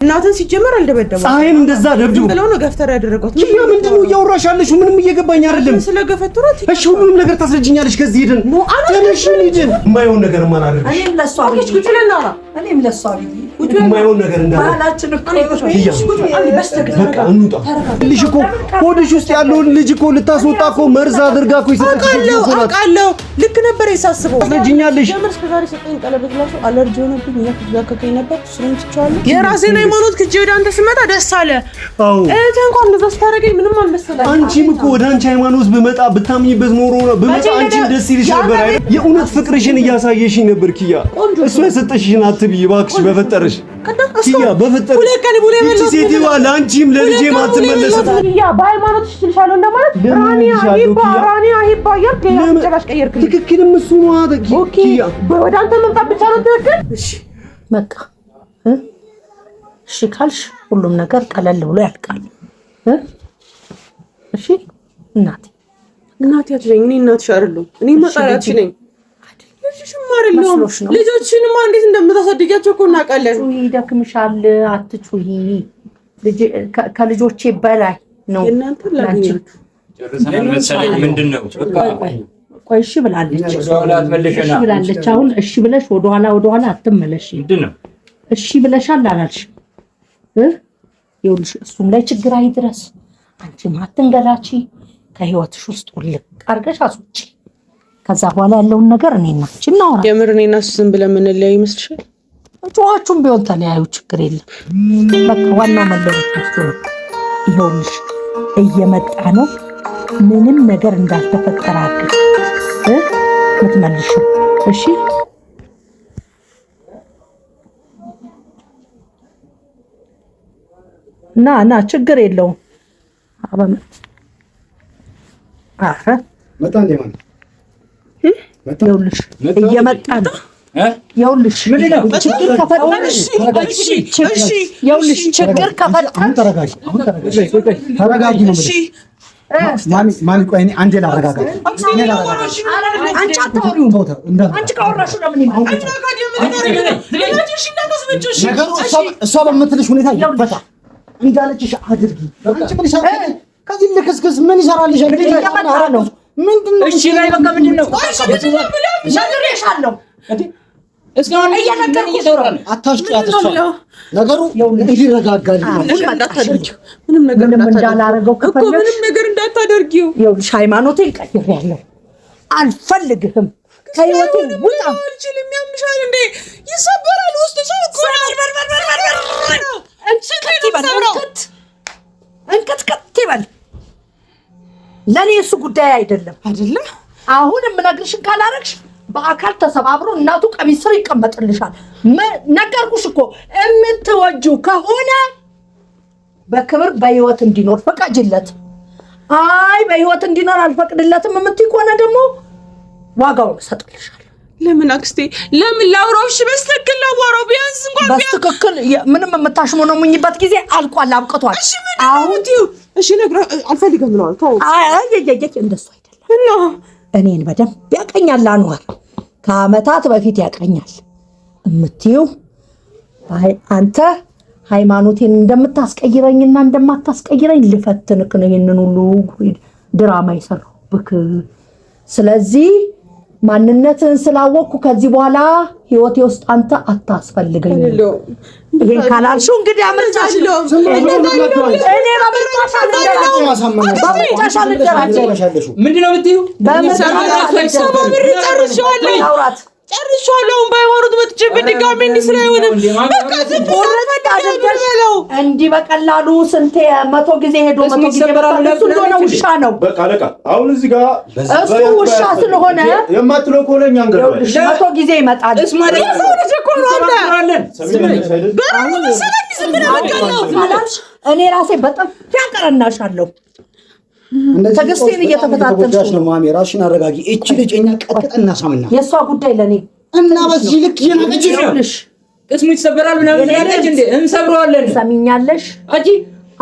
እናትን ሲጀመር አልደበደበው ፀሐይም እንደዛ ደብድቦ ብለው ነው ገፍተራ ያደረጓት ኪያ ምንድነው እያወራሽ ያለሽው ምንም እየገባኝ አይደለም ስለገፈቱራት እሺ ሁሉንም ነገር ታስረጅኛለሽ ከዚህ ሄደን ተነሽ ሂድን የማይሆን ነገር ማላደርግ እኔም ለሷ የማይሆን ነገር እንዳለ ባላችን እኮ በቃ እንውጣ ልጅ እኮ ሆድሽ ውስጥ ያለውን ልጅ እኮ ልታስወጣ እኮ መርዝ አድርጋ እኮ ይሰጣችሁ አውቃለሁ ልክ ነበር የሳስበው ታስረጅኛለሽ ጀምር እስከዛሬ ሰጠኝ ቀለበት ላሱ አለርጂ ሆነብኝ ያከከኝ ነበር እሱን ትቻለሁ የራሴን ሃይማኖት ክጄ ወደ አንተ ስመጣ ደስ አለ አዎ እህቴ እንኳን እንደዛ ስታረገኝ ምንም አልመሰለኝም አንቺም እኮ ወደ አንቺ ሃይማኖት ብመጣ ብታምኝበት ኖሮ ብመጣ አንቺም ደስ ይልሽ ነበር አይደል የእውነት ፍቅርሽን እያሳየሽኝ ነበር ኪያ እሱ የሰጠሽሽን አትብይ እባክሽ በፈጠረሽ ኪያ በፈጠረሽ ሁለከን ቡሌ እቺ ሴትዋ ለአንቺም ለልጄም አትመለስም ኪያ በሃይማኖትሽ ትልሻለሁ እንደማለት ራኒያ ሂባ ያልከ ያጨራሽ ቀየርክልኝ ትክክልም እሱ ነው ኪያ ወደ አንተ መምጣት ብቻ ነው ትክክል እሺ በቃ እሺ ካልሽ ሁሉም ነገር ቀለል ብሎ ያልቃል እሺ እናቴ አትበይኝ እኔ እናትሽ አይደለሁ እኔ መጣላትሽ ነኝ ልጅሽም አይደለሁ ልጆችንማ እንዴት እንደምታሳድጊያቸው እኮ እናውቃለን ይደክምሻል አትጩሂ ከልጆቼ በላይ ነው እናንተ ላግኛችሁ ጨርሰናል መሰለኝ ምንድነው ቆይ እሺ ብላለች አሁን እሺ ብለሽ ወደኋላ አትመለሽ ምንድነው እሺ ብለሻል አላልሽ ይኸውልሽ እሱም ላይ ችግር አይድረስ አንቺም አትንገላቺ ከህይወትሽ ውስጥ ውልቅ አድርገሽ አስወጪ ከዛ በኋላ ያለውን ነገር እኔና አንቺ እናወራ የምር እኔና እሱ ዝም ብለን የምንለያይ ይመስልሻል ጮኻችሁም ቢሆን ተለያዩ ችግር የለም በቃ ዋናው መለወጥ ነው ይኸውልሽ እየመጣ ነው ምንም ነገር እንዳልተፈጠረ አድርገሽ ምትመልሺው እሺ ና ችግር የለውም አባም መጣ እንደ ማለት ይኸውልሽ እየመጣ ነው ይኸውልሽ ችግር ከፈጠረሽ ይኸውልሽ ችግር ከፈጠረሽ አሁን ተረጋጊ ነው እሺ ማሚ ቆይ እኔ አንጀላ አረጋጋኝ አንቺ አታወሪው አንቺ ካወራሽ ለምን ይመጣል ነገሩ እሷ በምትልሽ ሁኔታ ይፈታ እንዳለችሽ አድርጊ አንቺ ምን ይሰራል ከዚህ ልክስክስ ምን ይሰራልሽ ነው ምንድነው እሺ ላይ በቃ ምንድነው ሻለሁ እስካሁን እየተወራን አታሽቂያት እሷ ነገሩ እንዲረጋጋል ምንም ነገር እንዳላረገው እኮ ምንም ነገር እንዳታደርጊው ይኸውልሽ ሃይማኖቴን ቀይሬያለሁ አልፈልግህም ከህይወቴ ውጣ አልችልም ያምሻል እንዴ ይሰበራል ውስጥ ሰው እኮ እንከት ይበል ለኔ እሱ ጉዳይ አይደለም አሁን የምነግርሽን ካላረግሽ በአካል ተሰባብሮ እናቱ ቀሚስ ስር ይቀመጥልሻል ነገርኩሽ እኮ የምትወጂው ከሆነ በክብር በህይወት እንዲኖር ፈቃጅለት አይ በህይወት እንዲኖር አልፈቅድለትም የምትይ ከሆነ ደግሞ ዋጋውን እሰጥልሻለሁ ለምን አክስቴ ለምን ላውራውሽ በስተክል ላዋራው ቢያንስ እንኳን በስተክል ምንም የምታሽሞነሙኝበት ጊዜ አልቋል አብቅቷል አሁን እሺ ነግራ አልፈልግም ነው ታው አይ እንደሱ አይደለም እና እኔን በደንብ ያቀኛል አንዋር ከአመታት በፊት ያቀኛል እምትይው አይ አንተ ሃይማኖቴን እንደምታስቀይረኝና እንደማታስቀይረኝ ልፈትንክ ነው ይሄንን ሁሉ ድራማ ይሰራውብክ ስለዚህ ማንነትን ስላወቅኩ ከዚህ በኋላ ህይወቴ ውስጥ አንተ አታስፈልገኝ ይሄን ካላልሽው እንግዲህ አመልጣለሁ ምንድነው የምትይው ጨርሻለሁ ባይወሩት መጥቼ በድጋሚ እንዲህ ስላይሆንም በቃ እንዲህ በቀላሉ ስንቴ 100 ጊዜ ሄዶ 100 ጊዜ በራሱ እንደሆነ ውሻ ነው በቃ ለቃ አሁን እዚህ ጋር እሱ ውሻ ስለሆነ የማትለው ኮለኛ አንገርባል 100 ጊዜ ይመጣል እስማለ ሰው ልጅ እኮ ነው እኔ ራሴ በጣም ያቀረናሻለሁ ተገስተን እየተፈታተንሽ ነው ማሚ ራስሽን አረጋጊ እቺ ልጅ እኛ ቀጥቅጠና ሳምና የሷ ጉዳይ ለኔ እና በዚህ ልክ ይነግርሽ እስሙ ይሰበራል ምናምን ያለች እንዴ እንሰብረዋለን ሰሚኛለሽ አጂ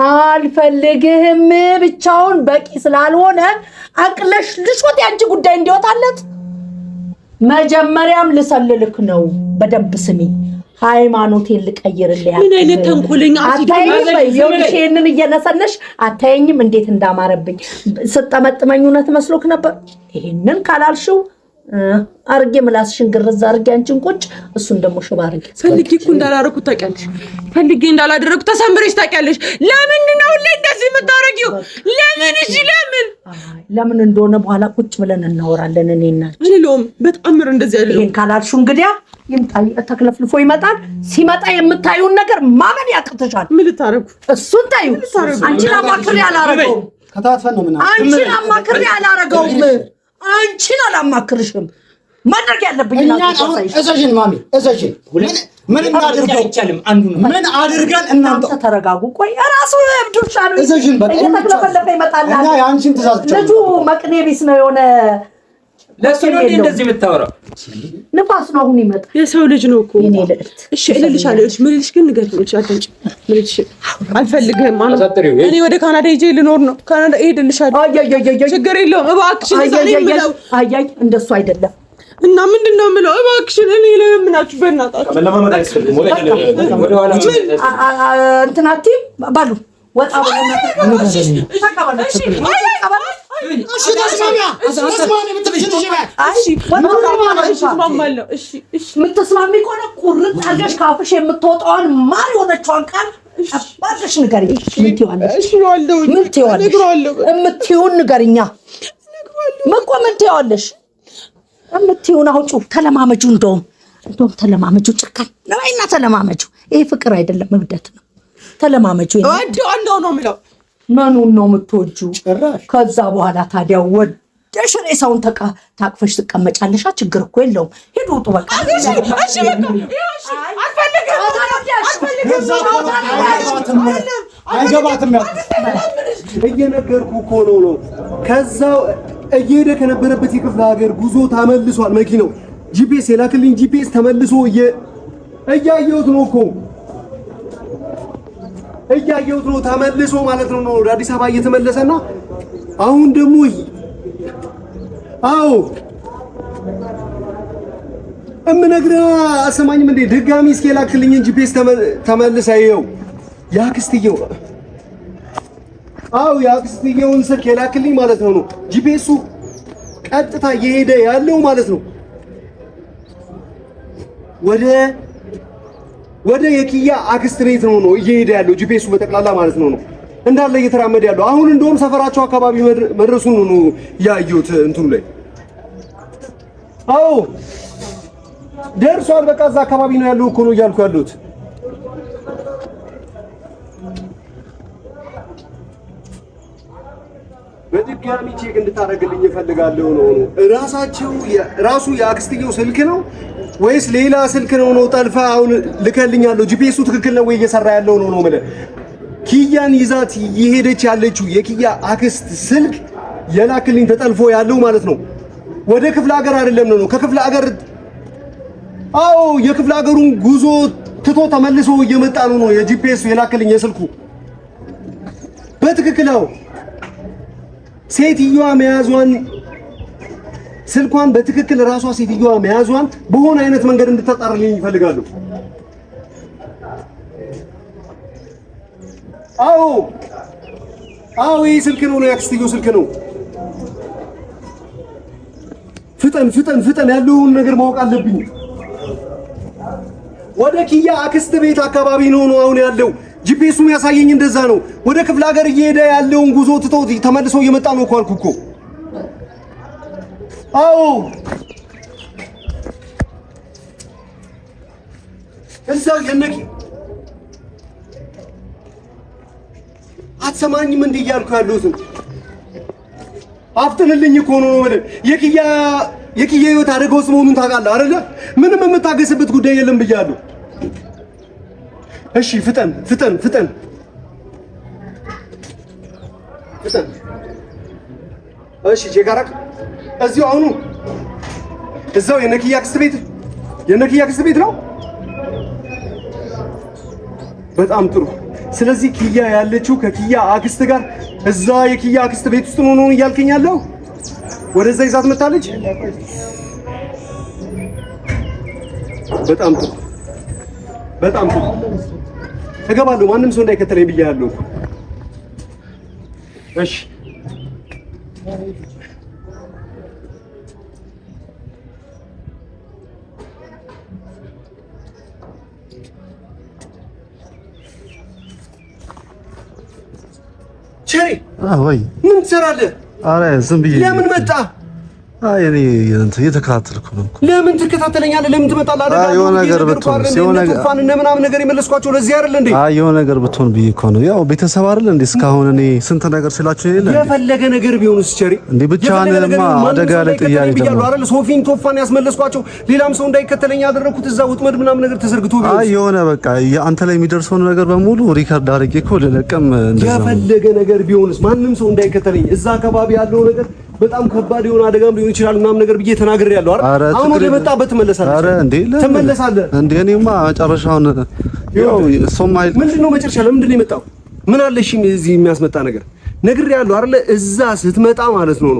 አልፈልግህም ብቻውን በቂ ስላልሆነ አቅለሽ ልሾት ያንቺ ጉዳይ እንዲወጣለት መጀመሪያም ልሰልልክ ነው በደንብ ስሚ ሃይማኖቴን ልቀይርልህ ምን አይነት ተንኮለኛ ይሄንን እየነሰነሽ አታየኝም እንዴት እንዳማረብኝ ስጠመጥመኝ እውነት መስሎክ ነበር ይሄንን ካላልሽው አርጌ ምላስሽን ግርዝ አርጌ አንቺን ቁጭ እሱን ደሞ ሽባ አርጌ ፈልጌ እኮ እንዳላረኩት ታውቂያለሽ ፈልጌ እንዳላደረኩት ተሰምረሽ ታውቂያለሽ ለምንድን ነው እንደዚህ የምታረጊው ለምን እንደሆነ በኋላ ቁጭ ብለን እናወራለን እኔና አልሎም በጣም ምር እንደዚህ አይደለም ይሄን ካላልሽው እንግዲያ ይምጣ ተክለፍልፎ ይመጣል ሲመጣ የምታዩን ነገር ማመን ያቅተሻል ምን ልታረጉ እሱን ታዩ አንቺን አማክሬ አላረገው ከታተፈን ነው ምናምን አንቺን አማክሬ አላረገው አንቺን አላማክርሽም ማድረግ ያለብኝ ነው እዛሽን ማሚ እዛሽን ምን እናድርገው አይቻልም አንዱን ምን አድርገን እናንተ ተረጋጉ ቆይ ራሱ እብዱሻ ነው እዛሽን በቃ ተክለፈለፈ ይመጣል እና ያንቺን ትእዛዝ ብቻ ልጁ መቅኔ ቢስ ነው የሆነ ለሱ ነው እንደዚህ የምታወራው ንፋስ ነው አሁን ይመጣል የሰው ልጅ ነው እኮ እኔ ልዕልት እሺ እልልሻለሁ እሺ ምን ልልሽ ግን ንገሪኝ አትንጭ ምን ልልሽ አልፈልግም ማለት እኔ ወደ ካናዳ ሄጄ ልኖር ነው ካናዳ እሄድልሻለሁ ችግር የለውም እባክሽን እዛኔ ምለው አያይ እንደሱ አይደለም እና ምንድነው ምለው እባክሽን እኔ ለምናችሁ በእናታችሁ ለማመጣ አይስፈልም ወደ ኋላ እንትናቲ ባሉ ወጣ በእናታችሁ እሺ ተስማሚያ ተስማሚ ምትስማሚ ከሆነ ቁርጥ አድርገሽ ካፍሽ የምትወጣውን ማር የሆነችዋን ቃል አባትሽ ንገሪኝ እምትይውን ንገሪኛ ምን ትይዋለሽ እምትይውን አውጪ ተለማመጁ እንደውም ተለማመጁ ጭካኝ ነባይና ተለማመጁ ይሄ ፍቅር አይደለም እብደት ነው ተለማመጁ ወደው ነው ምለው ምኑን ነው የምትወጁ ከዛ በኋላ ታዲያ ወደሽ ሬሳውን ታቅፈሽ ትቀመጫለሽ ችግር እኮ የለውም ሄዱ ወጡ በቃ እሺ አይገባትም እየነገርኩ እኮ ነው ከዛው እየሄደ ከነበረበት የክፍለ ሀገር ጉዞ ተመልሷል መኪናው ጂፒኤስ የላክልኝ ጂፒኤስ ተመልሶ እያየሁት ነው እኮ እያየሁት ነው ተመልሶ ማለት ነው ወደ አዲስ አበባ እየተመለሰና አሁን ደግሞ አዎ እምነግርህ አሰማኝም እንዴ ድጋሚ እስኪ የላክልኝ ጂፒኤስ ተመልሳ ይኸው ያክስትየው አዎ ያክስትየውን ስልክ የላክልኝ ማለት ነው ጂፒኤሱ ቀጥታ እየሄደ ያለው ማለት ነው ወደ የኪያ አክስት ቤት ነው እየሄደ ያለው ጂፒኤሱ በጠቅላላ ማለት ነው እንዳለ እየተራመደ ያለው አሁን እንደውም ሰፈራቸው አካባቢ መድረሱን ነው ያዩት እንትኑ ላይ አዎ ደርሷል በቃ እዛ አካባቢ ነው ያለው እኮ ነው እያልኩ ያሉት በድጋሚ ቼክ እንድታደርግልኝ እፈልጋለሁ ራሱ የአክስትየው ስልክ ነው ወይስ ሌላ ስልክ ነው ጠልፋ አሁን ልከልኛለሁ ጂፒኤሱ ትክክል ነው ወይ እየሰራ ያለው ነው ማለት ኪያን ይዛት እየሄደች ያለችው የኪያ አክስት ስልክ የላክልኝ ተጠልፎ ያለው ማለት ነው ወደ ክፍለ ሀገር አይደለም ነው ከክፍለ ሀገር አዎ የክፍለ ሀገሩን ጉዞ ትቶ ተመልሶ እየመጣ ነው የጂፒኤሱ የላክልኝ የስልኩ በትክክል ነው ሴትዮዋ መያዟን ስልኳን በትክክል ራሷ ሴትዮዋ መያዟን በሆነ አይነት መንገድ እንድታጣርልኝ ይፈልጋሉ አዎ ይሄ ስልክ ነው ያክስትየው ስልክ ነው ፍጠን ያለውን ነገር ማወቅ አለብኝ ወደ ኪያ አክስት ቤት አካባቢ ነው አሁን ያለው ጂፒኤሱ ያሳየኝ እንደዛ ነው ወደ ክፍለ ሀገር እየሄደ ያለውን ጉዞ ትቶ ተመልሶ እየመጣ ነው እኮ አልኩ እኮ አዎ እዛው የነኪ አትሰማኝም እንዴ እያልኩ ያለሁት አፍጥንልኝ እኮ ነው ማለት የኪያ ህይወት አደጋ ውስጥ መሆኑን ታውቃለህ አይደለ ምንም የምታገስበት ጉዳይ የለም ብያለሁ እሺ ፍጠን እሺ ቼካራክ እዚሁ አሁኑ እዛው የነኪያ አክስት ቤት ነው በጣም ጥሩ ስለዚህ ኪያ ያለችው ከኪያ አክስት ጋር እዛ የኪያ አክስት ቤት ውስጥ ነው እያልከኝ ያለው ወደዛ ይዛት መጣለች በጣም ጥሩ በጣም ጥሩ እገባለሁ። ማንም ሰው እንዳይከተለኝ ብያለሁ። እሺ ቸሪ ወይ ምን ትሰራለህ? አረ ዝም ብዬ ለምን መጣ? አይ እኔ እየተከታተልኩ ነው። ለምን ትከታተለኛለህ? ለምን ትመጣለህ? አደጋ የሆነ ነገር ብትሆን ፋን እና ምናምን ነገር የመለስኳቸው ለዚህ አይደል እንዴ? የሆነ ነገር ብትሆን ብዬ እኮ ነው። ያው ቤተሰብ አይደል እንዴ? እስካሁን እኔ ስንት ነገር ስላችሁ የለ የፈለገ ነገር ቢሆንስ ቸሪ እንዴ ብቻህንማ አደጋ ላይ ጥያቄ ደግሞ አይደል? ሶፊን ቶፋን ያስመለስኳቸው ሌላም ሰው እንዳይከተለኝ ያደረኩት እዛ ወጥመድ ምናምን ነገር ተዘርግቶ ቢሆን የሆነ በቃ አንተ ላይ የሚደርሰው ነገር በሙሉ ሪከርድ አድርጌ እኮ ልለቀም እንደዛ የፈለገ ነገር ቢሆንስ ማንም ሰው እንዳይከተለኝ እዛ አካባቢ ያለው ነገር በጣም ከባድ የሆነ አደጋም ሊሆን ይችላል ምናምን ነገር ብዬ ተናግሬያለሁ አይደል? አሁን ወደ መጣበት ትመለሳለህ። አረ እንዴ ትመለሳለህ እንዴ? እኔማ መጨረሻውን ያው ሶማይል ምንድነው መጨረሻ ለምንድን ነው የመጣው? ምን አለሽ እዚህ የሚያስመጣ ነገር ነግሬያለሁ አይደል? እዛ ስትመጣ ማለት ነው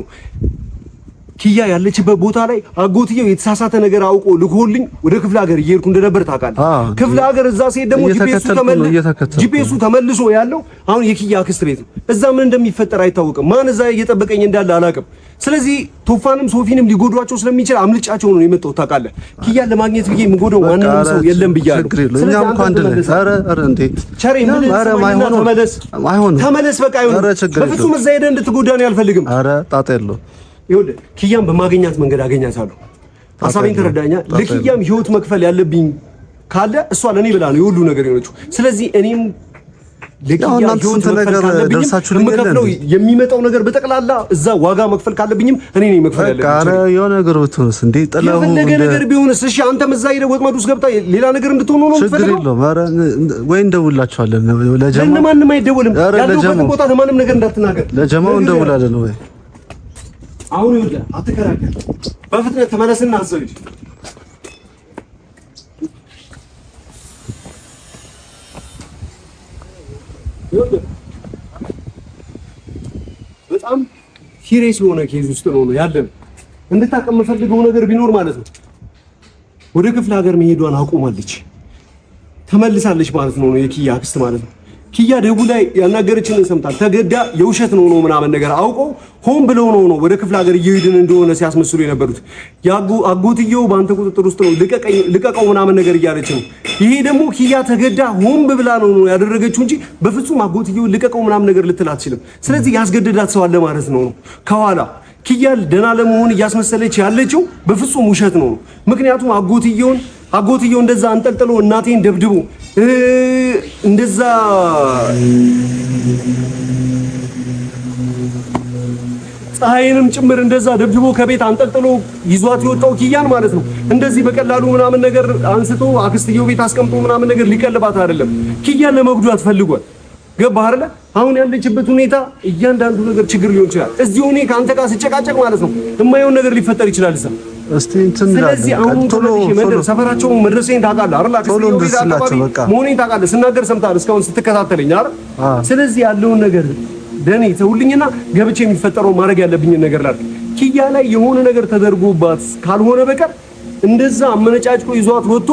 ኪያ ያለችበት ቦታ ላይ አጎትየው የተሳሳተ ነገር አውቆ ልኮልኝ ወደ ክፍለ ሀገር እየሄድኩ እንደነበር ታውቃለህ። ክፍለ ሀገር እዛ ሲሄድ ደግሞ ጂፒኤሱ ተመልሶ ያለው አሁን የኪያ አክስት ቤት ነው። እዛ ምን እንደሚፈጠር አይታወቅም። ማን እዛ እየጠበቀኝ እንዳለ አላውቅም። ስለዚህ ቶፋንም ሶፊንም ሊጎዷቸው ስለሚችል አምልጫቸው ነው የመጣው ታውቃለህ። ኪያን ለማግኘት ብዬ የምጎደው ማንንም ሰው የለም ብያለሁ። ስለዚህ አንተ አንድ ላይ ኧረ እንዴ ቸሬ ተመለስ በቃ አይሆንም። በፍጹም እዛ ሄደህ እንድትጎዳ ነው አልፈልግም። ኧረ ጣጣ የለውም። ይኸውልህ ኪያም በማገኛት መንገድ አገኛታለሁ። ሐሳቤን ተረዳኛ። ለኪያም ህይወት መክፈል ያለብኝ ካለ እሷ ለኔ ብላ ነው የሁሉ ነገር የሆነችው። ስለዚህ እኔም ለኪያ ህይወት መክፈል ካለብኝ የምከፍለው የሚመጣው ነገር በጠቅላላ እዛ ዋጋ መክፈል ካለብኝም እኔ ነኝ መክፈል ያለብኝ። ኧረ የሆነ ነገር ብትሆንስ እንዴ ጠላሁ የፈለገ ነገር ቢሆንስ? እሺ አንተም እዛ ሄደህ ወጥመድ ውስጥ ገብታ ሌላ ነገር እንድትሆን ነው ችግር የለውም። ኧረ ወይ እንደውላችኋለን ለጀማው። ለማንም አይደወልም። ያለሁበትን ቦታ ለማንም ነገር እንዳትናገር። ለጀማው እንደውላለን ወይ አሁን ይኸውልህ አትከራከር። በፍጥነት ተመለስና አዘግጅ። ይኸውልህ በጣም ሲሪየስ የሆነ ኬዝ ውስጥ ነው ያለን። እንድታውቅ የምፈልገው ነገር ቢኖር ማለት ነው ወደ ክፍለ ሀገር መሄዷን አቆማለች፣ ተመልሳለች ማለት ነው የኪያ አክስት ማለት ነው። ኪያ ደቡ ላይ ያናገረችንን ሰምታል። ተገዳ የውሸት ነው ምናምን ነገር አውቀው ሆን ብለው ነው ወደ ክፍለ ሀገር እየሄድን እንደሆነ ሲያስመስሉ የነበሩት። አጎትየው በአንተ ቁጥጥር ውስጥ ነው ልቀቀው ምናምን ነገር እያለች ነው። ይሄ ደግሞ ኪያ ተገዳ ሆን ብላ ነው ያደረገችው እንጂ በፍጹም አጎትየው ልቀቀው ምናምን ነገር ልትል አትችልም። ስለዚህ ያስገደዳት ሰው አለ ማለት ነው ከኋላ። ኪያ ደህና ለመሆን እያስመሰለች ያለችው በፍጹም ውሸት ነው። ምክንያቱም አጎትየው እንደዛ አንጠልጥሎ እናቴን ደብድቦ እንደዛ ፀሐይንም ጭምር እንደዛ ደብድቦ ከቤት አንጠልጥሎ ይዟት የወጣው ኪያን ማለት ነው። እንደዚህ በቀላሉ ምናምን ነገር አንስቶ አክስትየው ቤት አስቀምጦ ምናምን ነገር ሊቀልባት አይደለም። ኪያን ለመጉዳት ፈልጓል። ገባህ አይደለ? አሁን ያለችበት ሁኔታ እያንዳንዱ ነገር ችግር ሊሆን ይችላል። እዚህ ሆኔ ከአንተ ጋር ስጨቃጨቅ ማለት ነው የማይሆን ነገር ሊፈጠር ይችላል እዛ። ስለዚህ አሁን ሰፈራቸው መድረሴን ታውቃለህ አይደል? አክስትየው ቤት አካባቢ መሆኔን ታውቃለህ። ስናገር ሰምተሃል እስካሁን ስትከታተለኝ አይደል? ስለዚህ ያለውን ነገር ደኔ ተውልኝና ገብቼ የሚፈጠረው ማድረግ ያለብኝን ነገር ላድርግ። ኪያ ላይ የሆነ ነገር ተደርጎባት ካልሆነ በቀር እንደዛ አመነጫጭቆ ይዟት ወጥቶ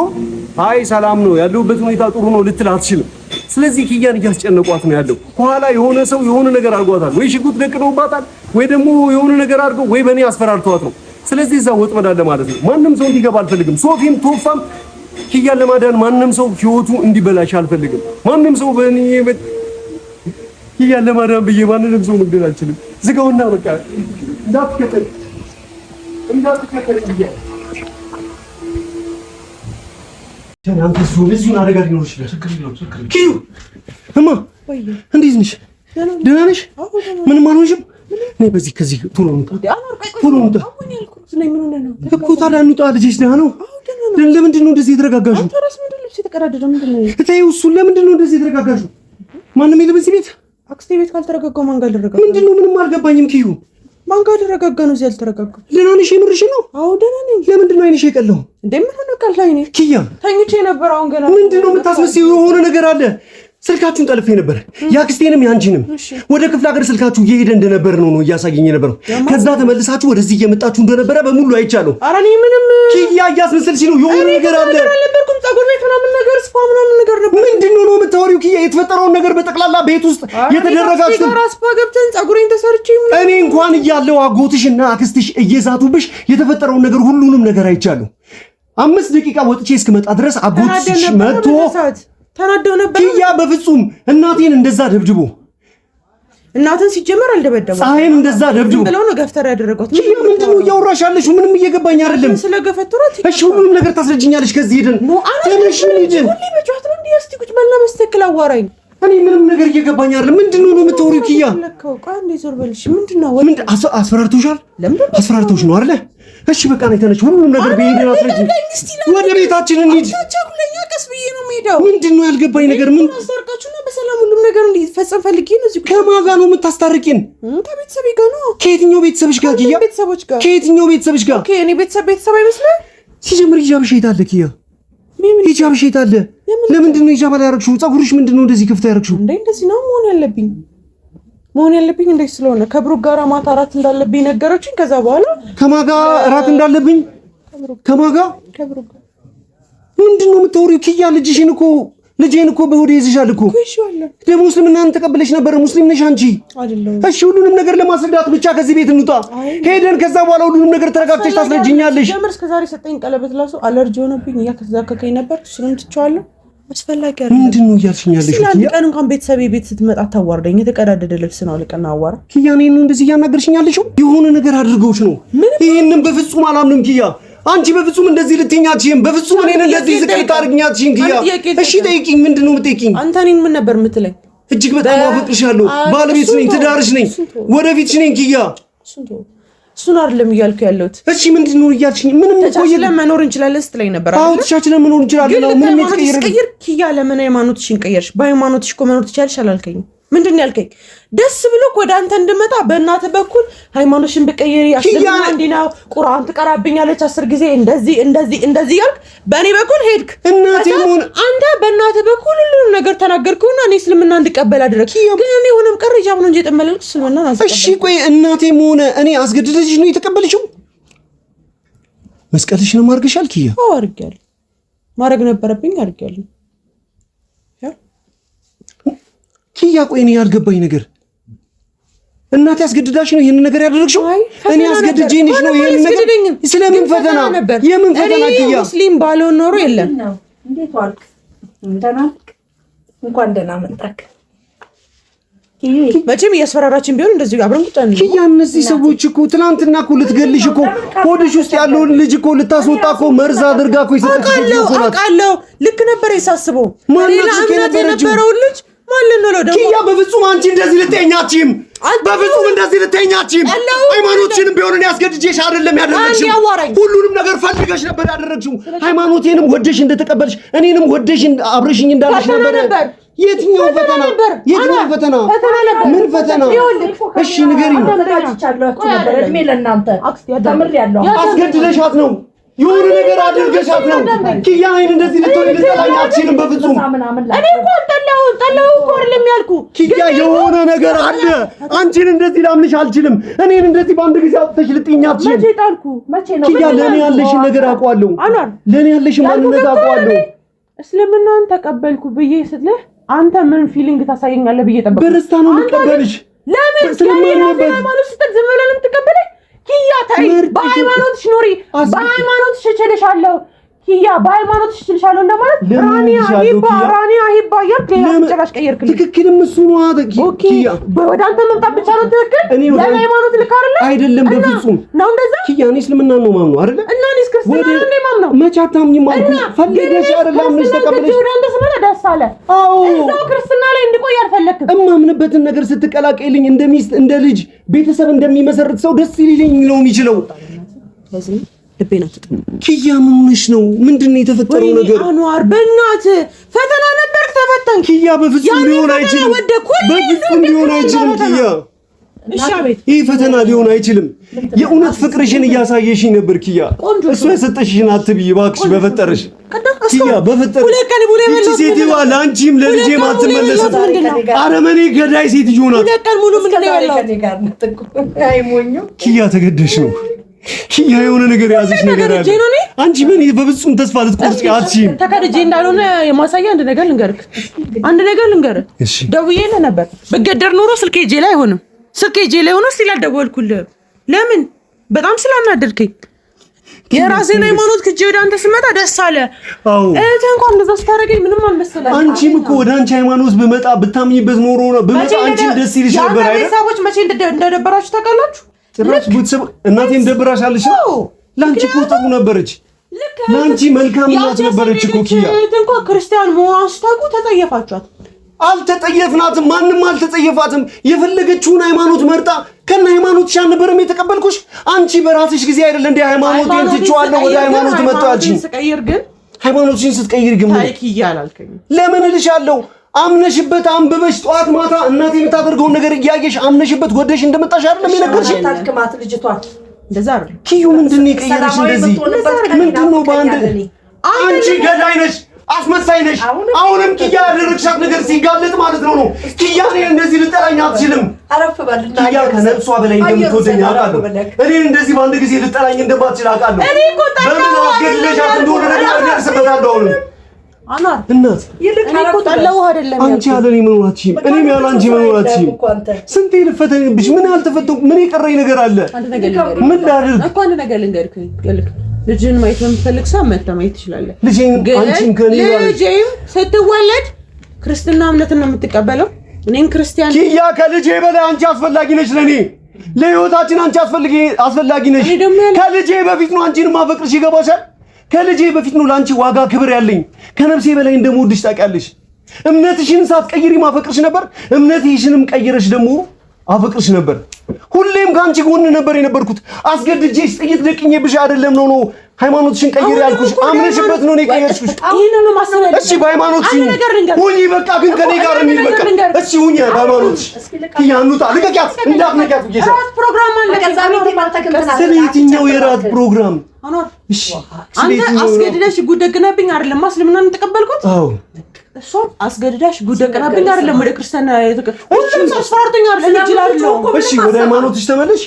አይ ሰላም ነው ያለውበት ሁኔታ ጥሩ ነው ልትል አትችልም። ስለዚህ ኪያን እያስጨነቋት ነው ያለው። ከኋላ የሆነ ሰው የሆነ ነገር አድርጓታል፣ ወይ ሽጉጥ ደቅነውባታል፣ ወይ ደግሞ የሆነ ነገር አድርገው ወይ በእኔ አስፈራርተዋት ነው። ስለዚህ እዛ ወጥመድ አለ ማለት ነው። ማንም ሰው እንዲገባ አልፈልግም። ሶፊም ቶፋም ኪያን ለማዳን ማንም ሰው ህይወቱ እንዲበላሽ አልፈልግም። ማንም ሰው በእኔ ኪያን ለማዳን ብዬ ማንንም ሰው መግደል አልችልም። ዝጋውና በቃ እንዳትከተል ብዬ አንተ እሱ ብዙን አደጋ ሊኖር ይችላል። ኪዩ እማ እንዴት ነሽ? ደህና ነሽ? ምንም አልሆንሽም? ነይ በዚህ ከዚህ ቶሎ እንውጣ እኮ። ታዲያ እንውጣ። ልጅሽ ደህና ነው? ለምንድን ነው እንደዚህ የተረጋጋሽው? እሱን ለምንድን ነው እንደዚህ የተረጋጋሽው? ማንም የለም እዚህ ቤት? አክስቴ ቤት ካልተረጋጋው ማን ጋር ልረጋጋ? ምንድን ነው? ምንም አልገባኝም ኪዩ። ማን ጋር ልረጋጋ ነው እዚህ ያልተረጋጋው? ደህና ነሽ? የምርሽን ነው? አዎ ደህና ነኝ። ለምንድን ነው አይንሽ የቀለው? እንዴ ምን ሆነ? ቀላኝ ነኝ ኪያ። ተኝቼ ነበር። አሁን ገና ምንድን ነው የምታስመስይው? የሆነ ነገር አለ። ስልካችሁን ጠልፌ ነበር ያክስቴንም ያንቺንም ወደ ክፍለ ሀገር ስልካችሁ እየሄደ እንደነበር ነው እያሳየኝ ነበር ከዛ ተመልሳችሁ ወደዚህ እየመጣችሁ እንደነበረ በሙሉ አይቻለሁ ኧረ እኔ ምንም ኪያ እያስመሰልሽ ነው የሆነ ነገር አለ አልነበርኩም ፀጉር ቤት ምናምን ነገር ስፓ ምናምን ነገር ነበር ምንድነው ነው የምታወሪው ኪያ የተፈጠረውን ነገር በጠቅላላ ቤት ውስጥ የተደረጋችሁ ስፓ ገብተን ፀጉሬን ተሰርቼ እኔ እንኳን እያለሁ አጎትሽና አክስትሽ እየዛቱብሽ የተፈጠረውን ነገር ሁሉንም ነገር አይቻለሁ 5 ደቂቃ ወጥቼ እስክመጣ ድረስ አጎትሽ መጥቶ ተናደው ነበር ኪያ በፍጹም እናቴን እንደዛ ደብድቦ እናትን ሲጀመር አልደበደበው ፀሐይን እንደዛ ደብድቦ ብለው ነው ገፍተር ያደረጋት ምንድነው እያወራሽ ያለሽው ምንም እየገባኝ አይደለም ስለገፈተራት እሺ ሁሉንም ነገር ታስረጅኛለሽ ከዚህ ሄደን ትንሽ ሄደን ሁሌ በጫት ነው እንዲያስቲ ቁጭ በልና መስተክል አዋራኝ እኔ ምንም ነገር እየገባኝ አይደለም ምንድነው ነው የምታወሪው ኪያ ለካው ቃንዴ ዞር በልሽ ምንድነው ምን አስፈራርቶሻል አስፈራርቶሽ ነው አይደል እሺ በቃ ነው ተነሽ ሁሉንም ነገር በሄደን አስረጅኝ ወደ ቤታችን እንሂድ ታቻኩለኛ ቀስ ብዬ ነው የምሄደው ምንድነው ያልገባኝ ነገር ምን አስታርቃችሁና በሰላም ሁሉም ነገር እንዲፈጸም ፈልጌ ነው እዚህ ከማን ጋር ነው የምታስታርቂን ከቤተሰብ ጋር ነው ከየትኛው ቤተሰብሽ ጋር ኪያ ቤተሰቦች ጋር ከየትኛው ቤተሰብሽ ጋር ኦኬ እኔ ቤተሰብ አይመስልም ሲጀምር ሂጃብሽ የት አለ ኪያ ሂጃብሽ የት አለ ለምንድነው ሂጃብ ላይ ያረግሽው ፀጉርሽ ምንድነው እንደዚህ ክፍት ያረግሽው እንደዚህ ነው መሆን ያለብኝ እንደዚህ ስለሆነ ከብሩክ ጋር ማታ እራት እንዳለብኝ ነገረችኝ ከዛ በኋላ ከማጋ እራት እንዳለብኝ ከማጋ ከብሩክ ጋር ምንድነው የምታወሪው ኪያ ልጄን እኮ በሆዴ ይዝሻል እኮ ደግሞ ሙስሊምናን ተቀበለሽ ነበር ሙስሊም ነሽ አንቺ አይደለም እሺ ሁሉንም ነገር ለማስረዳት ብቻ ከዚህ ቤት እንውጣ ሄደን ከዛ በኋላ ሁሉንም ነገር ተረጋግተሽ ታስረጅኛለሽ ጀመር እስከዛሬ ሰጠኝ ቀለበት ላሱ አለርጂ ሆነብኝ እያከዛከከኝ ነበር እሱንም ትቼዋለሁ አስፈላጊ አይደለም ምንድነው እያልሽኛለሽ ኪያ አንድ ቀን እንኳን ቤተሰቤ ቤት ስትመጣ ታዋርደኝ የተቀዳደደ ልብስ ነው ልቀና አዋራ ኪያ እኔን እንደዚህ እያናገርሽኛለሽ የሆነ ነገር አድርገውሽ ነው ይሄንን በፍጹም አላምንም ኪያ አንቺ በፍጹም እንደዚህ ልትኛችም በፍጹም እኔን እንደዚህ ዝቅ ልታርግኛችም ኪያ እሺ ጠይቂኝ ምንድነው የምትጠይቂኝ አንተ እኔን ምን ነበር የምትለኝ እጅግ በጣም አፈቅርሻለሁ ባለቤትሽ ነኝ ትዳርሽ ነኝ ወደፊትሽ ነኝ ኪያ እሱን አይደለም እያልኩ ያለሁት እሺ ምንድነው እያልሽኝ ምንም ተቻችለን መኖር እንችላለን ስትለኝ ነበር አዎ ተቻችለን መኖር እንችላለን ምንም የተቀየረ ኪያ ለምን ሃይማኖትሽን ቀየርሽ በሃይማኖትሽ እኮ መኖር ትችያለሽ አላልከኝ ምንድነው ያልከኝ ደስ ብሎክ ወደ አንተ እንድመጣ በእናትህ በኩል ሃይማኖትሽን በቀየሪ አስለምና እንዲና ቁርአን ትቀራብኛለች 10 ጊዜ እንደዚህ ያልክ በእኔ በኩል ሄድክ እናቴ ምን አንተ በእናትህ በኩል ሁሉንም ነገር ተናገርኩና እኔ እስልምና እንድቀበል አደረክ ግን እኔ ሆነም ቀር ጃም ነው እንጂ የተመለልኩ እስልምና አስቀበል እሺ ቆይ እናቴም ሆነ እኔ አስገድደሽ ነው የተቀበልሽው መስቀልሽን ማርገሻል ኪያ አዎ አርጋለሁ ማረግ ነበረብኝ አርጋለሁ ኪያ ቆይ እኔ ያልገባኝ ነገር እናቴ አስገድዳሽ ነው ይሄን ነገር ያደረግሽው እኔ አስገድጄሽ ነው ይሄን ነገር ስለምን ፈተና የምን ፈተና ኪያ ሙስሊም ባልሆን ኖሮ የለም እንዴት ዋልክ እንደናልክ እንኳን ደህና መጣክ መቼም እያስፈራራችን ቢሆን እንደዚህ አብረን ቁጣ ነው ኪያ እነዚህ ሰዎች እኮ ትናንትና እኮ ልትገልሽ እኮ ሆድሽ ውስጥ ያለውን ልጅ እኮ ልታስወጣ እኮ መርዝ አድርጋ እኮ ይሰጥሽ እኮ አውቃለሁ ልክ ነበር የሳስበው ሌላ እምነት የነበረው ልጅ ማለት ነው ደግሞ ኪያ በፍጹም አንቺ እንደዚህ ልትኛቺም በፍጹም እንደዚህ ልትኛቺም ሃይማኖትሽንም ቢሆን ያስገድጄሽ አይደለም ያደረግሽው ሁሉንም ነገር ፈልገሽ ነበር ያደረግሽው ሃይማኖቴንም ወደሽ እንደተቀበልሽ እኔንም ወደሽ አብረሽኝ እንዳለሽ ነበር የትኛው ፈተና ምን ፈተና እሺ ንገሪኝ እድሜ ለእናንተ ተምሬያለሁ አስገድደሻት ነው የሆነ ነገር አድርገሻት ነው ኪያ አይን እንደዚህ ልትጠላኝ አትችልም በፍጹም እኔ እንኳን ጠላው እኮ አይደለም ያልኩ ኪያ የሆነ ነገር አለ አንቺን እንደዚህ ላምንሽ አልችልም እኔን እንደዚህ በአንድ ጊዜ አውጥተሽ ልትይኝ አትችልም መቼ ጣልኩ መቼ ነው ኪያ ለኔ ያለሽን ነገር አውቀዋለሁ ለኔ ያለሽን ማንነት አውቀዋለሁ እስልምናን ተቀበልኩ ብዬ ስትልህ አንተ ምን ፊሊንግ ታሳየኛለህ ብዬ ጠበቅኩ በደስታ ነው የምትቀበልሽ ለምን ስለማይሆን ስትል ዝም ብለህ ነው የምትቀበለኝ ኪያ ታይ በሃይማኖትሽ ኖሪ በሃይማኖትሽ እችልሻለሁ ኪያ በሃይማኖትሽ እችልሻለሁ እንደማለት ራኒያ ሂባ ያክል ጭራሽ ቀየርክልኝ ትክክልም እሱ ነው ኪያ ወደ አንተ መምጣት ብቻ ነው ትክክል ለሃይማኖት ልክ አይደለም በፍጹም ነው እንደዛ ኪያ እኔ እስልምና ነው ማምነው አይደል እና እኔስ ክርስትና ነው ማምነው መቼ አታምኚም አልኩ ፈልገሽ አይደለም ልጅ ተቀበለሽ ወደ አንተ ስመጣ ደስ አለ አዎ እዛው ክርስትና ላይ እንድቆይ አልፈለክም እማምንበትን ነገር ስትቀላቀይልኝ እንደ ሚስት እንደ ልጅ ቤተሰብ እንደሚመሰርት ሰው ደስ ይልኝ ነው የሚችለው ለዚህ ልቤና ተጠ ኪያ ምን ሆነሽ ነው ምንድነው የተፈጠረው ነገር አንዋር በእናትህ ፈተና ነበር ተፈተንክ ኪያ በፍጹም ሊሆን አይችልም በፍጹም ሊሆን አይችልም ኪያ እሺ አቤት። ይህ ፈተና ሊሆን አይችልም። የእውነት ፍቅርሽን እያሳየሽኝ ነበር ኪያ። እሱ የሰጠሽሽን አትብይ እባክሽ በፈጠረሽ ኪያ፣ በፈጠረሽ። ይቺ ሴትዋ ለአንቺም ለልጄም አትመለስም። አረመኔ ገዳይ ሴትዮ ናት። ሁለት ቀን ሙሉ ምንድን ነው ያለው? ኪያ ተገደሽ ነው። ኪያ የሆነ ነገር ያዘሽ ነገር አለ። አንቺ ምን በፍጹም ተስፋ ልትቆርጪ አትችይም። ተከድጄ እንዳልሆነ የማሳያ አንድ ነገር ልንገርህ። ደውዬልህ ነበር። በገደር ኖሮ ስልኬ እጄ ላይ አይሆንም። ስልኬ እጄ ላይ ሆኖ እስቲ አልደወልኩልህ። ለምን? በጣም ስላናደድከኝ። የራሴን ሃይማኖት ክጄ ወደ አንተ ስመጣ ደስ አለ። እህትህ እንኳን እንደዛ ስታደርገኝ ምንም አልመሰለኝም። አንቺም እኮ ወደ አንቺ ሃይማኖት ብመጣ ብታምኝበት ኖሮ ነው ብመጣ አንቺም ደስ ይልሽ ነበር አይደል? ቤተሰቦች መቼ እንደደበራችሁ ታውቃላችሁ? ጭራሽ ቤተሰብ እናቴም ደብራሻለሽ። ላንቺ እኮ ጥሩ ነበረች። ላንቺ መልካም እናት ነበረች እኮ ኪያ። እንኳን ክርስቲያን መሆኗን ስታውቁ ተጠየፋችኋት። አልተጠየፍናትም። ማንም አልተጠየፋትም። የፈለገችውን ሃይማኖት መርጣ ከነ ሃይማኖትሽ አልነበረም የተቀበልኩሽ። አንቺ በራስሽ ጊዜ አይደል እንደ ሃይማኖቴን ትቼዋለሁ ወደ ሃይማኖት መጣች። ስቀይር ግን ሃይማኖትሽን ስትቀይር ግን ታሪክ ይያላልከኝ ለምን እልሻለሁ? አምነሽበት አንብበሽ ጧት ማታ እናቴ የምታደርገውን ነገር እያየሽ አምነሽበት ጎደሽ እንደመጣሽ አይደለም የነገርሽኝ? ታልከማት ልጅቷን እንደዛ አይደል? ኪዩ ምንድነው የቀየረሽ እንደዚህ? ምንድነው በአንድ አንቺ ገዳይ ነሽ፣ አስመሳይ ነሽ። አሁንም ኪያ ያደረግሻት ነገር ሲጋለጥ ማለት ነው። ኪያ እኔን እንደዚህ ልጠላኝ አትችልም። አረፍ በልና ኪያ ከነፍሷ በላይ እንደምትወደኝ አውቃለሁ። እኔን እንደዚህ በአንድ ጊዜ ልጠላኝ እንደማትችል አውቃለሁ። በምን አስገድለሻት እንደሆነ ነገር ደርስበታለሁ። አሁን እናት እኮ ጠላው አይደለም አንቺ ያለ እኔ መኖራችሁም እኔም ያለ አንቺ መኖራችሁም ስንቴ ልፈተንብሽ። ምን ያልተፈተንኩ ምን የቀረኝ ነገር አለ? ምን ላድርግ እኮ አንድ ነገር ልንገርህ። ልጅን ማየት የምትፈልግ ሰው መጥተህ ማየት ትችላለህ። ልጄን አንቺም ከኔ ጋር ልጄም ስትወለድ ክርስትና እምነትን ነው የምትቀበለው። እኔም ክርስቲያን ኪያ ከልጄ በላይ አንቺ አስፈላጊ ነሽ ለኔ። ለህይወታችን አንቺ አስፈላጊ ነሽ። ከልጄ በፊት ነው አንቺን ማፈቅርሽ። ይገባሻል? ከልጄ በፊት ነው ላንቺ ዋጋ ክብር ያለኝ። ከነፍሴ በላይ እንደምወድሽ ታውቂያለሽ። እምነትሽን ሳትቀይሪ ማፈቅርሽ ነበር። እምነትሽንም ቀይረሽ ደግሞ አፈቅርሽ ነበር። ሁሌም ካንቺ ጎን ነበር የነበርኩት። አስገድጄሽ ጥይት ደቅኜብሽ አይደለም ነው ሃይማኖትሽን ቀይር ያልኩሽ። አምነሽበት ነው ቀየርኩሽ። ይሄንን ማሰብ እሺ በሃይማኖትሽ ሁኚ በቃ። ግን ከኔ ጋር የሚል በቃ እሺ ሁኚ በሃይማኖትሽ። ያኑታ ልቀቂያት፣ እንዳትነቂያት ብዬሽ ነው። ፕሮግራም አለ ከዛሬ ተማልተከተና ስለየትኛው የራት ፕሮግራም? እሺ አንተ አስገድደሽ ጉደግነብኝ አይደለም እስልምናን ተቀበልኩት። አዎ እሷ አስገድዳሽ ጉደግነብኝ አይደለም ወደ ክርስቲያና ሁሉም አስፈራርተኛ አይደለም ይችላል ነው። እሺ ወደ ሃይማኖትሽ ተመለሽ።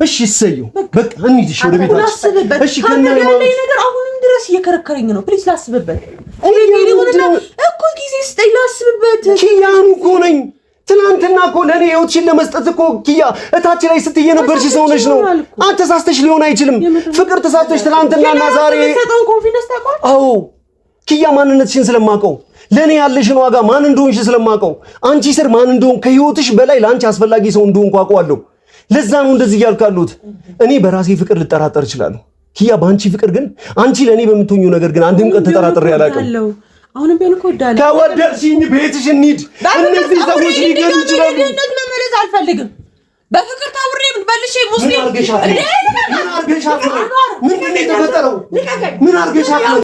እሺ እሰየው በቃ እንሂድ። እሺ ወደ ቤታችን። እሺ ከነ ሃይማኖትሽ ነገር አሁንም ድረስ እየከረከረኝ ነው። ፕሊዝ ላስብበት። እኮ ጊዜ ስጠኝ ላስብበት። ኪያኑ እኮ ነኝ። ትናንትና እኮ ለኔ ህይወትሽን ለመስጠት እኮ ኪያ እታች ላይ ስትይ የነበርሽ ሰው ነሽ ነው። አንተ ተሳስተሽ ሊሆን አይችልም። ፍቅር ተሳስተሽ ትናንትናና ዛሬ ሰጠውን ኮንፊደንስ ታውቀው። አዎ ኪያ ማንነትሽን ስለማውቀው ለኔ ያለሽን ዋጋ ማን እንደሆንሽ ስለማውቀው አንቺ ስር ማን እንደሆን ከህይወትሽ በላይ ለአንቺ አስፈላጊ ሰው እንደሆንኩ አውቀዋለሁ። ለዛ ነው እንደዚህ እያልካሉት። እኔ በራሴ ፍቅር ልጠራጠር እችላለሁ ኪያ፣ በአንቺ ፍቅር ግን አንቺ ለኔ በምትሆኚው ነገር ግን አንድም ቀን ተጠራጥሬ አላውቅም። አሁንም ቢሆን እኮ ዳለ ከወደድሽኝ ቤትሽ እንሂድ። እነዚህ ሰዎች ሊገሉ ይችላሉ። እንደት መመለስ አልፈልግም። በፍቅር ታውሬ መልሼ ሙስሊም ምን አርገሻት ነው? ምንድን ነው የተፈጠረው? ምን አርገሻት ነው?